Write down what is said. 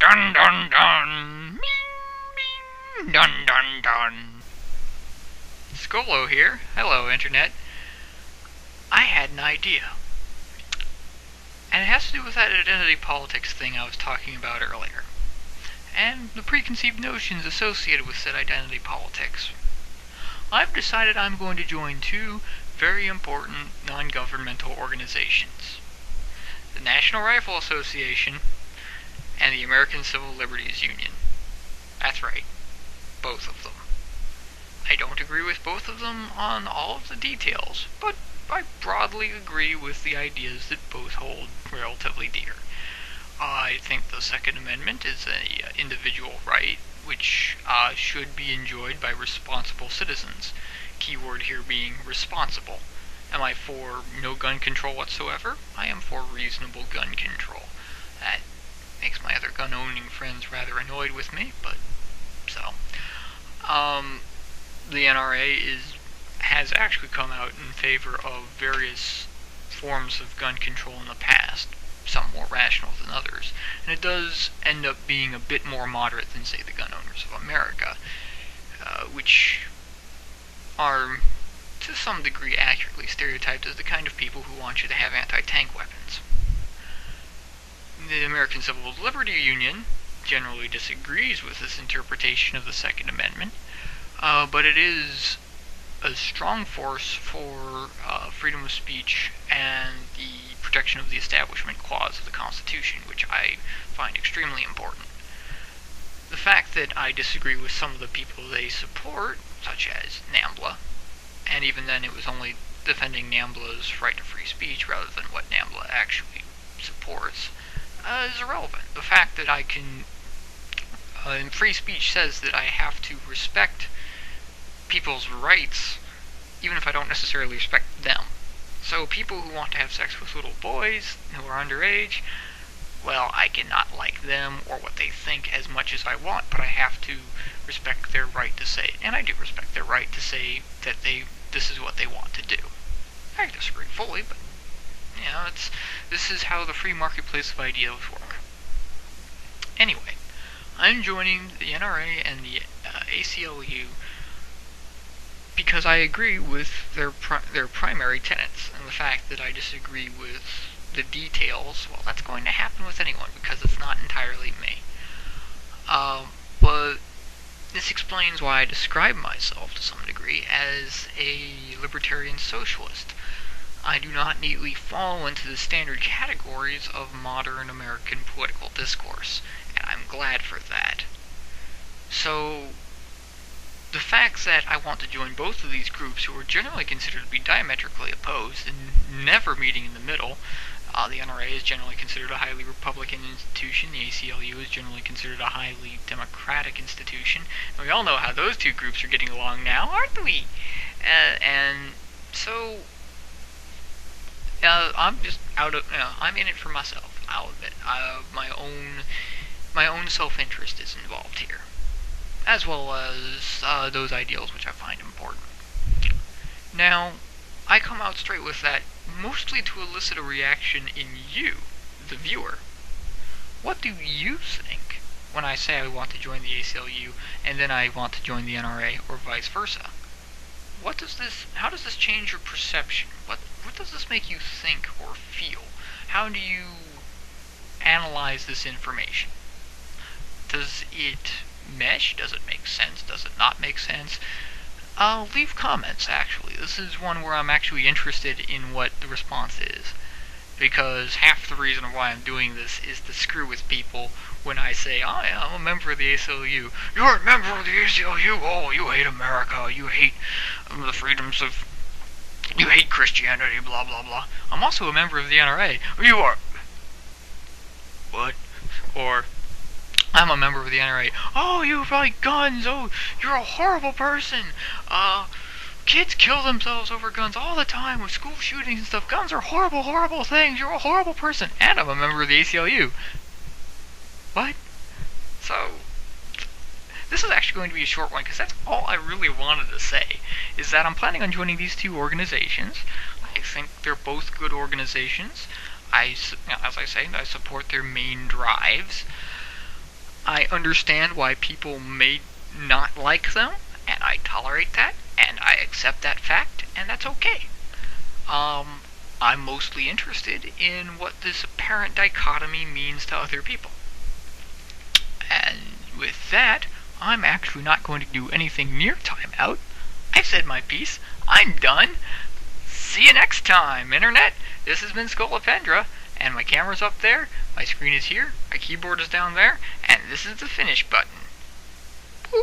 Dun dun dun. Ming ming. Dun dun dun. Skolo here. Hello, Internet. I had an idea. And it has to do with that identity politics thing I was talking about earlier. And the preconceived notions associated with said identity politics. I've decided I'm going to join two very important non-governmental organizations. The National Rifle Association and the American Civil Liberties Union. That's right, both of them. I don't agree with both of them on all of the details, but I broadly agree with the ideas that both hold relatively dear. I think the Second Amendment is an individual right, which should be enjoyed by responsible citizens. Keyword here being responsible. Am I for no gun control whatsoever? I am for reasonable gun control. That makes my other gun-owning friends rather annoyed with me, but so. The NRA has actually come out in favor of various forms of gun control in the past, some more rational than others, and it does end up being a bit more moderate than, say, the Gun Owners of America, which are, to some degree, accurately stereotyped as the kind of people who want you to have anti-tank weapons. The American Civil Liberties Union generally disagrees with this interpretation of the Second Amendment, but it is a strong force for freedom of speech and the protection of the Establishment Clause of the Constitution, which I find extremely important. The fact that I disagree with some of the people they support, such as NAMBLA, and even then it was only defending NAMBLA's right to free speech rather than what NAMBLA actually supports, is irrelevant. The fact that I can, free speech says that I have to respect people's rights, even if I don't necessarily respect them. So people who want to have sex with little boys who are underage, well, I cannot like them or what they think as much as I want, but I have to respect their right to say it. And I do respect their right to say that this is what they want to do. I disagree fully, but this is how the free marketplace of ideas work. Anyway, I'm joining the NRA and the ACLU because I agree with their primary tenets, and the fact that I disagree with the details, well, that's going to happen with anyone because it's not entirely me. But this explains why I describe myself to some degree as a libertarian socialist. I do not neatly fall into the standard categories of modern American political discourse, and I'm glad for that. So, the fact that I want to join both of these groups, who are generally considered to be diametrically opposed and never meeting in the middle, the NRA is generally considered a highly Republican institution, the ACLU is generally considered a highly Democratic institution, and we all know how those two groups are getting along now, aren't we? And so, I'm just I'm in it for myself, I'll admit. My own self-interest is involved here, as well as those ideals which I find important. Now, I come out straight with that mostly to elicit a reaction in you, the viewer. What do you think when I say I want to join the ACLU and then I want to join the NRA, or vice versa? How does this change your perception? What does this make you think or feel? How do you analyze this information? Does it mesh? Does it make sense? Does it not make sense? Leave comments, actually. This is one where I'm actually interested in what the response is, because half the reason why I'm doing this is to screw with people when I say, oh yeah, I'm a member of the ACLU. You're a member of the ACLU? Oh, you hate America, you hate the freedoms of... you hate Christianity, blah blah blah. I'm also a member of the NRA. You are... what? Or... I'm a member of the NRA. Oh, you like guns. Oh, you're a horrible person. Kids kill themselves over guns all the time with school shootings and stuff. Guns are horrible, horrible things. You're a horrible person. And I'm a member of the ACLU. What? So, this is actually going to be a short one, because that's all I really wanted to say, is that I'm planning on joining these two organizations. I think they're both good organizations. As I say, I support their main drives. I understand why people may not like them, and I tolerate that, and I accept that fact, and that's okay. I'm mostly interested in what this apparent dichotomy means to other people. And with that, I'm actually not going to do anything near time out. I've said my piece. I'm done. See you next time, Internet. This has been Scolopendra, and my camera's up there, my screen is here, my keyboard is down there, and this is the finish button.